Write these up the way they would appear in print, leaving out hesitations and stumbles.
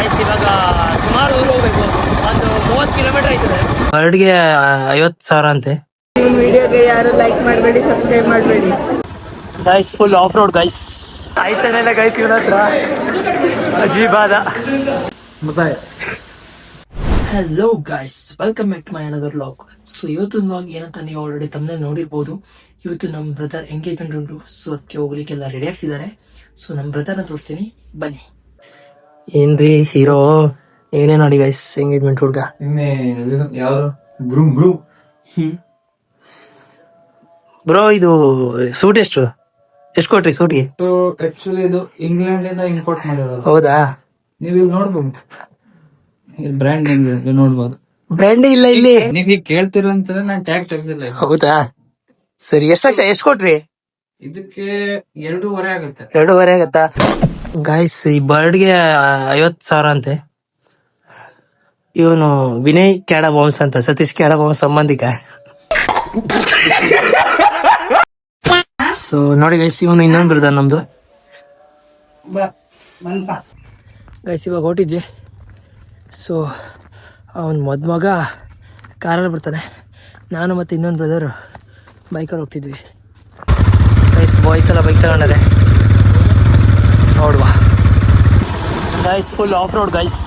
Guys ಇವಾಗ ಸುಮಾರು ದೂರ ಹೋಗ್ಬೇಕು, ಒಂದು 30 ಕಿಲೋಮೀಟರ್ ಆಯ್ತದೆ. ಬರ್ಡ್ಗೆ 50,000 ಅಂತೆ. ವಿಡಿಯೋಗೆ ಯಾರು ಲೈಕ್ ಮಾಡಬೇಡಿ, ಸಬ್ಸ್ಕ್ರೈಬ್ ಮಾಡಬೇಡಿ guys. Full off road guys. ಆಯ್ತಾನೆಲ್ಲ ಗೈಸ್, ಇವನ ಹತ್ರ ಅಜೀಬಾದ. Hello guys, welcome back to my another vlog. So ಇವತ್ತಿನ ವ್ಲಾಗ್ ಏನಂತ ನೀವು ಆಲ್ರೆಡಿ ತಮ್ಮನೇ ನೋಡಿರ್ಬೋದು. ಇವತ್ತು ನಮ್ಮ ಬ್ರದರ್ ಎಂಗೇಜ್ಮೆಂಟ್ ಉಂಟು, ಸೊ ಅದಕ್ಕೆ ಹೋಗ್ಲಿಕ್ಕೆಲ್ಲ ರೆಡಿ ಆಗ್ತಿದ್ದಾರೆ. ಸೊ ನಮ್ಮ ಬ್ರದರ್ನ ತೋರಿಸ್ತೀನಿ ಬನ್ನಿ. ಏನ್ರಿ ಹೀರೋ, ಏನೇ ನೋಡಿ ಗೈಸ್ ಎಂಗೇಜ್ಮೆಂಟ್ ಹುಡ್ಗ. ಬ್ರೋ ಇದು ಸೂಟ್ ಎಷ್ಟು ಕೊಟ್ರಿ ಸೂಟ್ಗೆ? ಆಕ್ಚುಲಿ ಇದು ಇಂಗ್ಲೆಂಡ್ ಇಂದ ಇಂಪೋರ್ಟ್ ಮಾಡಿರೋದು. ಹೌದಾ? ನೀವು ಇಲ್ಲಿ ನೋಡ್ಬೋದು, ಬ್ರ್ಯಾಂಡ್ ನೋಡ್ಬೋದು. ಬ್ರ್ಯಾಂಡ್ ಇಲ್ಲ ಇಲ್ಲಿ. ನೀವ್ ಈಗ ಕೇಳ್ತಿರೋ ಅಂತಂದ್ರೆ ನಾನು ಟ್ಯಾಗ್ ತೆಗ್ದಿಲ್ಲ. ಹೌದಾ? ಸರಿ, ಎಷ್ಟು ಕೊಟ್ರಿ? ಇದಕ್ಕೆ 2.5 ಆಗುತ್ತೆ. 2.5 ಆಗತ್ತಾ? ಗಾಯ್ಸ್ ಈ ಬರ್ಡ್ಗೆ 50,000 ಅಂತೆ. ಇವನು ವಿನಯ್ ಕ್ಯಾಡ ಬಾಂಬ್ಸ್ ಅಂತ, ಸತೀಶ್ ಕ್ಯಾಡ ಬಾಂಬ್ಸ್ ಸಂಬಂಧಿಕ. ಸೊ ನೋಡಿ ಗೈಸ್, ಇವನು ಇನ್ನೊಂದು ಬ್ರದರ್ ನಮ್ದು. ಗೈಸ್ ಇವಾಗ ಹೊಟ್ಟಿದ್ವಿ. ಸೊ ಅವನ್ ಮದುಮಗ ಕಾರಲ್ಲಿ ಬರ್ತಾನೆ, ನಾನು ಮತ್ತೆ ಇನ್ನೊಂದು ಬ್ರದರು ಬೈಕಲ್ಲಿ ಹೋಗ್ತಿದ್ವಿ. ಗೈಸ್ ಬಾಯ್ಸ್ ಎಲ್ಲ ಬೈಕ್ ತಗೊಂಡರೆ ನೋಡುವ. Guys full off road guys.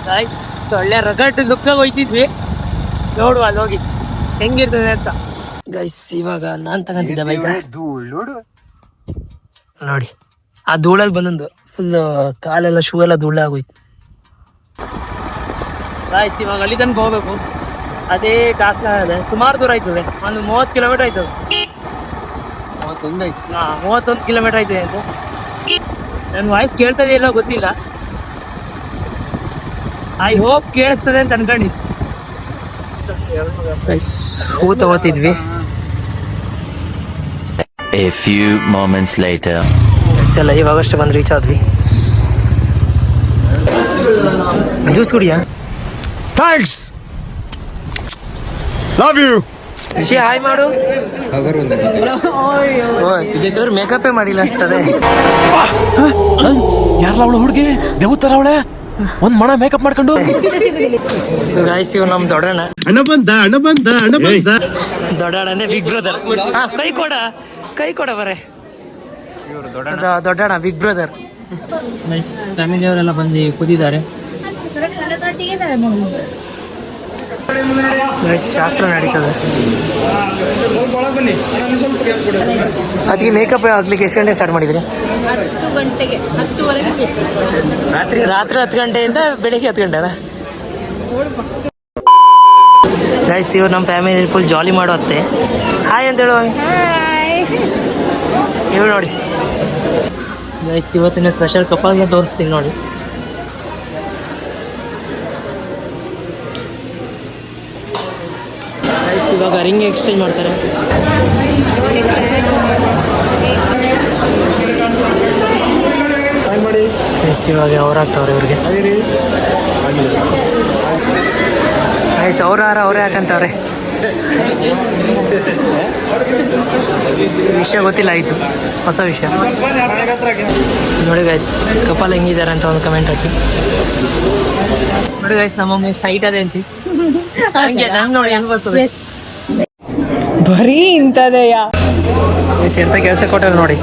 Guys ಒಳ್ಳೆ ರಗಟ್ ಲುಕ್ಕಾಗ ಹೋಯ್ತಿದ್ವಿ, ನೋಡುವ ಅಲ್ಲಿ ಹೋಗಿ ಹೆಂಗಿರ್ತದೆ ಅಂತ. ಗೈಸ್ ಇವಾಗ ನಾನು ತಗೊಂತಿದ್ದೆ ಬೈಕ್. ನೋಡಿ ಆ ಧೂಳಲ್ಲಿ ಬಂದೊಂದು ಫುಲ್ ಕಾಲೆಲ್ಲ ಶೂ ಎಲ್ಲ ಧೂಳ ಆಗೋಯ್ತು. ಗೈಸ್ ಇವಾಗ ಅಲ್ಲಿ ತನಕ ಹೋಗ್ಬೇಕು, ಅದೇ ಕಾಸ್ಲಾಗಿದೆ. ಸುಮಾರು ದೂರ ಆಯ್ತದೆ, ಒಂದು 30 ಕಿಲೋಮೀಟರ್ ಆಯ್ತದೆ. 31 ಕಿಲೋಮೀಟರ್ ಆಯ್ತದೆ ಅಂತ. ನನ್ನ ವಾಯ್ಸ್ ಕೇಳ್ತದೆ ಇಲ್ಲ ಗೊತ್ತಿಲ್ಲ, ಐ ಹೋಪ್ ಕೇಳಿಸ್ತದೆ ಅಂತ ಅನ್ಕೊಂಡಿದ್ವಿ. ಹೂ ತಗೋತಿದ್ವಿ. A few moments later. ಎಲ್ಲ ಇವಾಗಷ್ಟೇ ಬಂದು ರೀಚ್ ಆದ್ವಿ. ಜ್ಯೂಸ್ ಕುಡಿಯಾ? Thanks, love you. ಹಾಯ್ ಮಾಡು. ಇದಕ್ಕೆ ಮೇಕಪ್ಪೇ ಮಾಡಿಲ್ಲ ಅನ್ಸ್ತದೆ. ಯಾರಲ್ಲ ಅವಳು ಹುಡುಗಿ ದೇವತರ ಅವಳೆ, ಒಂದ್ ಮಣ ಮೇಕಪ್ ಮಾಡ್ಕೊಂಡು. ಸೊ ಗಾಯ್ಸ್ ಇವ್ ನಮ್ ದೊಡ್ಡಣ್ಣ. ಅಣ್ಣ ಬಂದ ದೊಡ್ಡಣ್ಣನೇ ಬಿಗ್ ಬ್ರದರ್. ಕೈ ಕೊಡ ಬರೇ. ದೊಡ್ಡಣ್ಣ ಬಿಗ್ ಬ್ರದರ್. ನೈಸ್. ಫ್ಯಾಮಿಲಿ ಅವರೆಲ್ಲ ಬಂದು ಕೂತಿದ್ದಾರೆ. ಶಾಸ್ತ್ರ ನಡೀತದೆ. ಅದಕ್ಕೆ ಮೇಕಪ್ ಆಗ್ಲಿಕ್ಕೆ ಎಷ್ಟು ಗಂಟೆ ಸ್ಟಾರ್ಟ್ ಮಾಡಿದ್ರಿ? 10 ಗಂಟೆಗೆ, 10:30ಗೆ. ರಾತ್ರಿ 10 ಗಂಟೆಯಿಂದ ಬೆಳಿಗ್ಗೆ 10 ಗಂಟೆನಾ? ಗೈಸ್ ಇವ್ರು ನಮ್ಮ ಫ್ಯಾಮಿಲಿ ಫುಲ್ ಜಾಲಿ ಮಾಡೋತ್ತೆ. ಹಾಯ್ ಅಂತ ಹೇಳುವ. ಇವ್ರು ನೋಡಿ ಗೈಸ್, ಇವತ್ತಿನ ಸ್ಪೆಷಲ್ ಕಪಲ್ಗೆ ತೋರಿಸ್ತೀನಿ ನೋಡಿ. ಗೈಸ್ ಇವಾಗ ರಿಂಗ್ ಎಕ್ಸ್ಚೇಂಜ್ ಮಾಡ್ತಾರೆ. ಗೈಸ್ ಇವಾಗ ಅವ್ರಾಗ್ತವ್ರೆ ಇವ್ರಿಗೆ. ಗೈಸ್ ಅವರೇ ಹಾಕಂತವ್ರೆ. ವಿಷಯ ಗೊತ್ತಿಲ್ಲ, ಆಯಿತು ಹೊಸ ವಿಷಯ ನೋಡಿ. ಗೈಸ್ ಕಪಲ್ ಹೆಂಗಿದ್ದಾರೆ ಅಂತ ಒಂದು ಕಮೆಂಟ್ ಹಾಕಿ ನೋಡಿ. ಗೈಸ್ ನಮ್ಮಮ್ಮ ಎಷ್ಟು ಹೈಟ್ ಅದೇ ಅಂತಿ. ನಂಗೆ ನೋಡಿ ಹೆಂಗ್ ಬರ್ತದೆ ಬರೀ ಇಂಥದೆಯ. ಎಂತ ಕೆಲಸ ಕೊಟ್ಟಾರ ನೋಡಿ,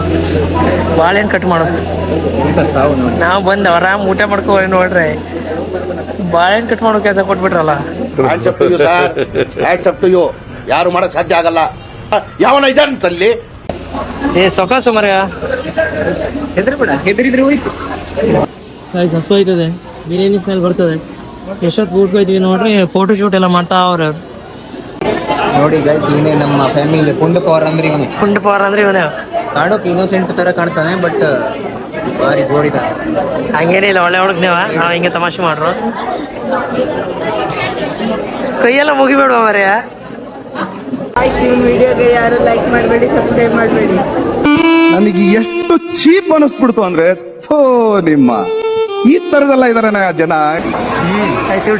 ಬಾಳೆಹಣ್ಣು ಕಟ್ ಮಾಡೋದು. ನಾವು ಬಂದು ಆರಾಮ್ ಊಟ ಮಾಡ್ಕೊಂಡು ನೋಡ್ರೆ ಬಾಳೆಹಣ್ಣು ಕಟ್ ಮಾಡೋ ಕೆಲಸ ಕೊಟ್ಬಿಟ್ರಲ್ಲ. ಯಾರು ಮಾಡಕ್ ಸಾಧ್ಯ ಆಗಲ್ಲ. ಯಾವನ ಇದಂತಲ್ಲಿ ಸೊಕಾಸು ಮರ ಹೆದರಿದ್ರೆ ಹೋಯ್ತು. ಹಸು ಹೋಯ್ತದೆ, ಬಿರಿಯಾನಿ ಸ್ಮೆಲ್ ಬರ್ತದೆ. ಎಷ್ಟೊತ್ತು ಕೂತ್ಕೋಯ್ತೀವಿ ನೋಡ್ರಿ, ಫೋಟೋ ಶೂಟ್ ಎಲ್ಲ ಮಾಡ್ತಾ ಅವ್ರೆ. ನೋಡಿ ಗೈಸ್, ಇವನೇ ನಮ್ಮ ಫ್ಯಾಮಿಲಿ ಪುಂಡ ಪವರ್ ಅಂದ್ರೆ ಇವನೇ. ಕಾಣೋಕೆ ಇನ್ನೋಸೆಂಟ್ ತರ ಕಾಣ್ತಾನೆ, ಬಟ್ ಭಾರಿ ಜೋಡಿದ. ಹಂಗೇನಿಲ್ಲ, ಒಳ್ಳೆ ಹುಡುಗ್ನೇವ. ನಾವು ಹಿಂಗೆ ತಮಾಷೆ ಮಾಡ್ರು. ಕೈಯೆಲ್ಲ ಮುಗಿಬೇಡುವ ಮರೆಯ. ವಿಡಿಯೋಗೆ ಯಾರು ಲೈಕ್ ಮಾಡಬೇಡಿ, ಸಬ್ಸ್ಕ್ರೈಬ್ ಮಾಡಬೇಡಿ. ನನಗೆ ಎಷ್ಟು ಚೀಪ್ ಅನಿಸ್ಬಿಡ್ತು ಅಂದ್ರೆ, ಥೋ ನಿಮ್ಮ ಈ ತರದೆಲ್ಲ ಇದಾರೆ ಜನ.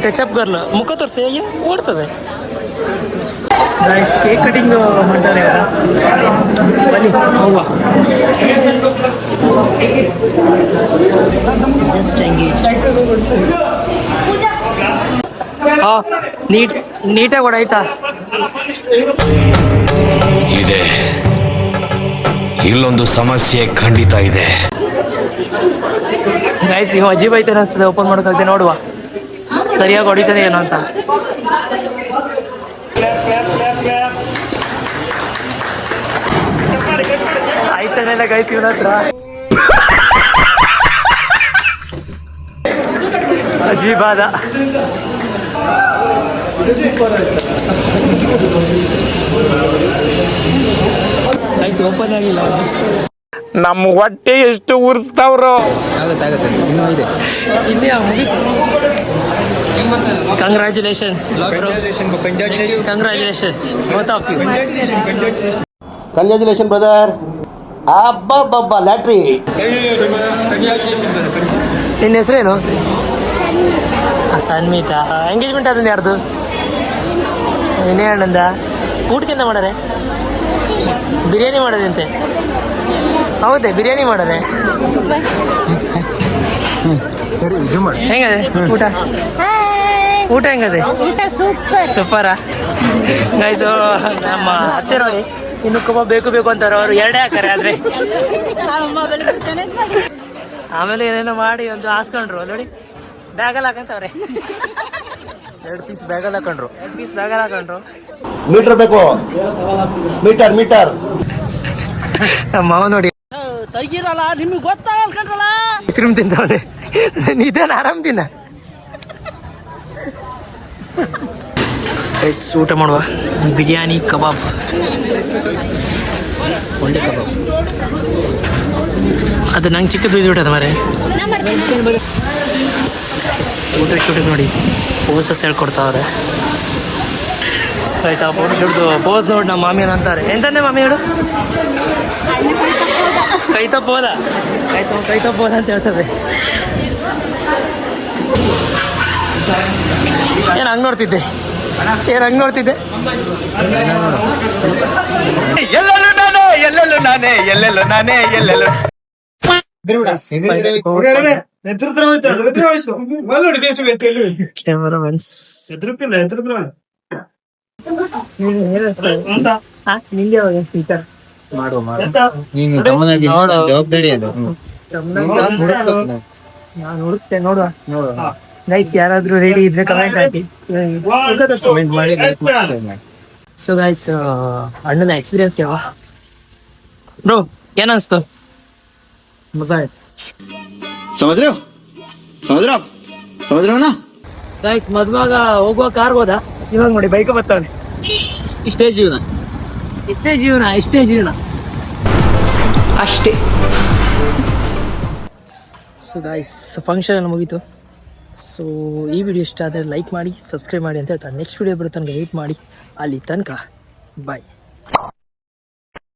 ಟಚ್ ಅಪ್ ಗರ್ಲ್ ಮುಖ ತೋರಿಸಿ ಓಡ್ತದೆ. ಗೈಸ್ ಕೇಕ್ ಕಟಿಂಗ್ ಮಾಡ್ತಾರೆ ಬನ್ನಿ. Just engage. ನೀಟಾಗಿ ಹೊಡಾಯ್ತಾ? ಇದೆ, ಇಲ್ಲೊಂದು ಸಮಸ್ಯೆ ಖಂಡಿತ ಇದೆ. ಗೈಸ್ ಈಗ ಅಜೀಬ್ ಐತೆ ಅನಿಸ್ತದೆ, ಓಪನ್ ಮಾಡೋಕ್ಕಾಗದೆ. ನೋಡುವ ಸರಿಯಾಗಿ ಹೊಡಿತದೆ ಏನೋ ಅಂತ. ಆಯ್ತಾನೆಲ್ಲ ಗೈಸ್ ಇವನ ಹತ್ರ. ಅಜೀಬಾದ ಗೈಸ್ ಓಪನ್ ಆಗಿಲ್ಲ. ನಮ್ಮ ಹೊಟ್ಟೆ ಎಷ್ಟು ಉರ್ಸ್ತಾವ್ರು. ಆಗುತ್ತೆ ಇನ್ನೂ ಇದೆ. ಇಲ್ಲಿ congratulation both of you. Congratulation brother. ಅಬ್ಬಬ್ಬಬ್ಬ ಲ್ಯಾಟ್ರಿ. ನಿನ್ನ ಹೆಸರೇನು? ಸನ್ಮಿತಾ. ಎಂಗೇಜ್ಮೆಂಟ್ ಆದಂದು ಯಾರ್ದು? ಇನ್ನೇ ಅಣ್ಣಂದ. ಊಟಕ್ಕೆಂತ ಮಾಡಾರೆ? ಬಿರಿಯಾನಿ ಮಾಡೋದಂತೆ. ಹೌದೇ ಬಿರಿಯಾನಿ ಮಾಡಾರೆ? ಸರಿ ಇದು ಮಾಡಿ. ಹೆಂಗದೆ ಊಟ? ಊಟ ಹೆಂಗದೆ? ಸೂಪರಾ ಗೈಸು. ನಮ್ಮ ಅತ್ತೆ ನೋಡಿ ಇನ್ನು ಕಬಾಬ್ ಬೇಕು ಅಂತಾರೆ. ಅವರು ಎರಡೇ ಹಾಕಾರೆ. ಆದರೆ ಆಮೇಲೆ ಏನೇನೋ ಮಾಡಿ ಒಂದು ಹಾಸ್ಕೊಂಡ್ರು ನೋಡಿ. ಬ್ಯಾಗಲ್ಲಿ ಹಾಕಂತವ್ರೆ. 2 ಪೀಸ್ ಬ್ಯಾಗಲ್ಲಿ ಹಾಕೊಂಡ್ರು. ಮೀಟರ್ ಬೇಕು. ಮೀಟರ್ ನಮ್ಮ ಮಾವ ನೋಡಿ ತೆಗಿರಲ್ಲ, ನಿಮ್ಗೆ ಗೊತ್ತಾಗಲ್ಲ. ಇಸ್ರಿಮ್ ತಿಂತವನೆ. ಇದೇನು ಆರಾಮ್ ತಿನ್ನ. ಊಟ ಮಾಡುವ. ಬಿರಿಯಾನಿ ಕಬಾಬ್, ಒಳ್ಳೆ ಕಬಾಬ್. ಅದು ನಂಗೆ ಚಿಕ್ಕದು ಬಿದ್ದುಬಿಟ್ಟದ ಮರೆ. ಊಟಕ್ಕೆ ನೋಡಿ ಪೋಸಸ್ ಹೇಳ್ಕೊಡ್ತಾವ್ರೆ. ಗೈಸ್ ಆ ಫೋಟೋ ಶೂಟ್ದು ಪೋಸ್ ನೋಡಿ ನಮ್ಮ ಮಾಮಿ ಅಂತಾರೆ. ಎಂತಂದೆ ಮಾಮಿ ಹೇಳು? ಕೈ ತಪ್ಪೋದ ಅಂತ ಹೇಳ್ತದೆ. ಏನು ಹಂಗೆ ನೋಡ್ತಿದ್ದೆ? ನೀನು ಗಮನವಾಗಿ ನೋಡು, ಜವಾಬ್ದಾರಿ ಅದು. ನಾನು ಹುಡುಕ್ತೆ. ನೋಡುವ ಗೈಸ್, ಯಾರಾದ್ರೂ ರೆಡಿ ಇದ್ರೆ ಕಮೆಂಟ್ ಹಾಕಿ. ಸೊ ಗೈಸ್, ಅಣ್ಣನ ಎಕ್ಸ್ಪೀರಿಯನ್ಸ್ ಕೇಳ ಬ್ರೋ, ಏನನ್ಸ್ತು? ಮಜಾ ಆಯ್ತು. ಸಮುದ್ರ ಗೈಸ್, ಮದ್ವಾಗ ಹೋಗುವ ಕಾರ್ ಹೋದ, ಇವಾಗ ನೋಡಿ ಬೈಕ್ ಬರ್ತದೆ. ಇಷ್ಟೇ ಜೀವನ ಅಷ್ಟೇ. ಸೊ ಗೈಸ್, ಫಂಕ್ಷನ್ ಎಲ್ಲ ಮುಗೀತು. ಸೊ ಈ ವಿಡಿಯೋ ಇಷ್ಟ ಆದರೆ ಲೈಕ್ ಮಾಡಿ, ಸಬ್ಸ್ಕ್ರೈಬ್ ಮಾಡಿ ಅಂತ ಹೇಳ್ತಾರೆ. ನೆಕ್ಸ್ಟ್ ವಿಡಿಯೋ ಬರುತ್ತೆ, ನನಗೆ ವೆಯ್ಟ್ ಮಾಡಿ. ಅಲ್ಲಿ ತನಕ ಬಾಯ್.